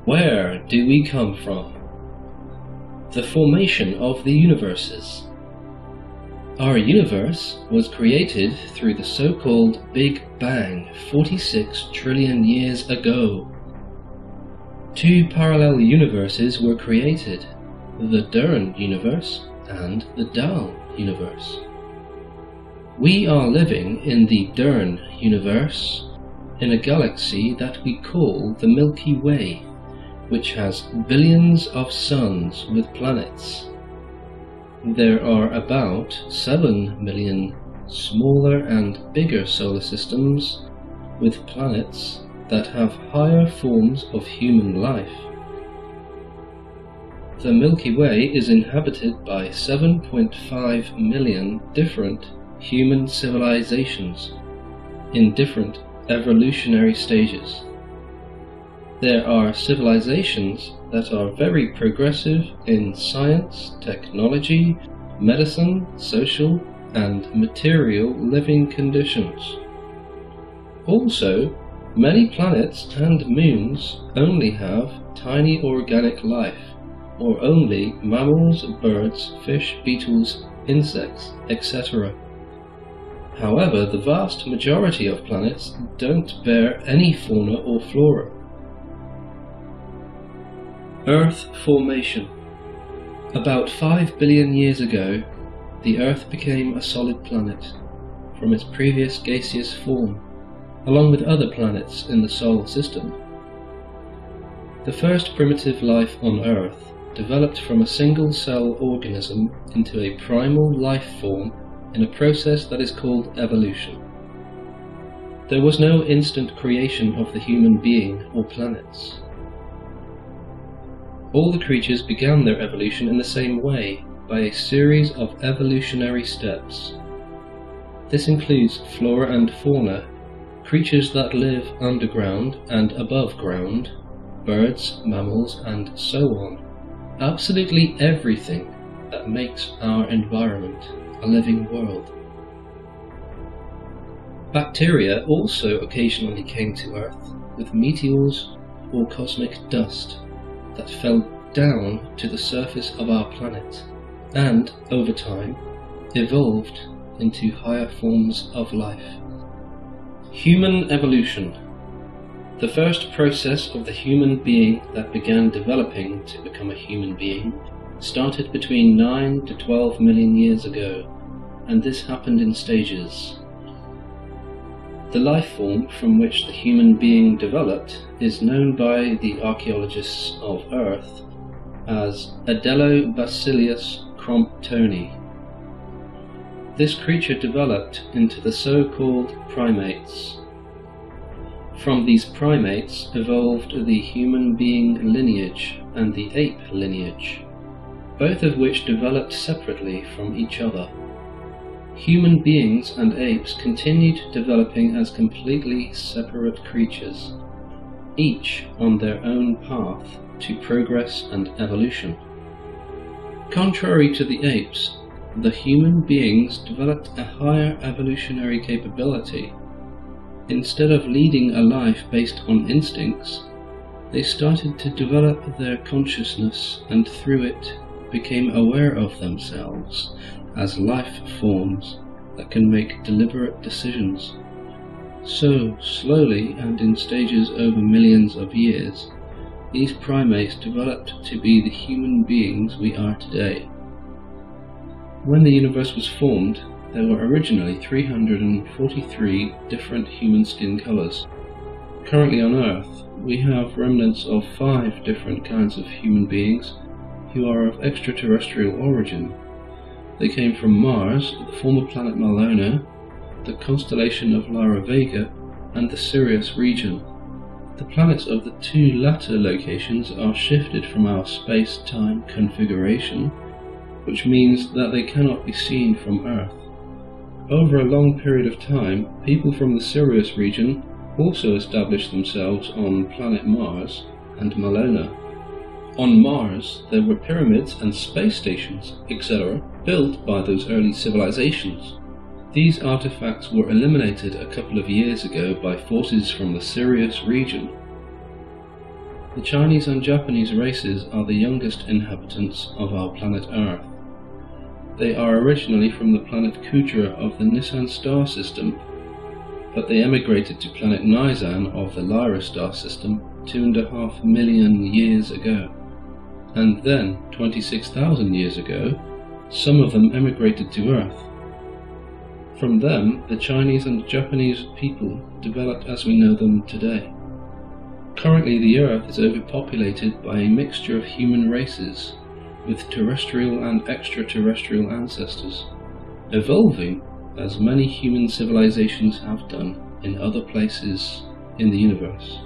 Where do we come from? The formation of the universes. Our universe was created through the so-called Big Bang 46 trillion years ago. Two parallel universes were created, the Dern universe and the Dahl universe. We are living in the Dern universe, in a galaxy that we call the Milky Way, which has billions of suns with planets. There are about 7 million smaller and bigger solar systems with planets that have higher forms of human life. The Milky Way is inhabited by 7.5 million different human civilizations in different evolutionary stages. There are civilizations that are very progressive in science, technology, medicine, social, and material living conditions. Also, many planets and moons only have tiny organic life, or only mammals, birds, fish, beetles, insects, etc. However, the vast majority of planets don't bear any fauna or flora. Earth formation. About 5 billion years ago, the Earth became a solid planet from its previous gaseous form, along with other planets in the Solar System. The first primitive life on Earth developed from a single-cell organism into a primal life form in a process that is called evolution. There was no instant creation of the human being or planets. All the creatures began their evolution in the same way, by a series of evolutionary steps. This includes flora and fauna, creatures that live underground and above ground, birds, mammals, and so on. Absolutely everything that makes our environment a living world. Bacteria also occasionally came to Earth with meteors or cosmic dust that fell down to the surface of our planet and, over time, evolved into higher forms of life. Human evolution. The first process of the human being that began developing to become a human being started between 9 to 12 million years ago, and this happened in stages. The life form from which the human being developed is known by the archaeologists of Earth as Adelobacillus cromptoni. This creature developed into the so-called primates. From these primates evolved the human being lineage and the ape lineage, both of which developed separately from each other. Human beings and apes continued developing as completely separate creatures, each on their own path to progress and evolution. Contrary to the apes, the human beings developed a higher evolutionary capability. Instead of leading a life based on instincts, they started to develop their consciousness and through it became aware of themselves as life forms that can make deliberate decisions. So, slowly and in stages over millions of years, these primates developed to be the human beings we are today. When the universe was formed, there were originally 343 different human skin colors. Currently on Earth, we have remnants of 5 different kinds of human beings who are of extraterrestrial origin. They came from Mars, the former planet Malona, the constellation of Lyra Vega, and the Sirius region. The planets of the 2 latter locations are shifted from our space-time configuration, which means that they cannot be seen from Earth. Over a long period of time, people from the Sirius region also established themselves on planet Mars and Malona. On Mars, there were pyramids and space stations, etc., built by those early civilizations. These artifacts were eliminated a couple of years ago by forces from the Sirius region. The Chinese and Japanese races are the youngest inhabitants of our planet Earth. They are originally from the planet Kudra of the Nisan star system, but they emigrated to planet Nizan of the Lyra star system 2.5 million years ago. And then, 26,000 years ago, some of them emigrated to Earth. From them, the Chinese and Japanese people developed as we know them today. Currently, the Earth is overpopulated by a mixture of human races, with terrestrial and extraterrestrial ancestors, evolving as many human civilizations have done in other places in the universe.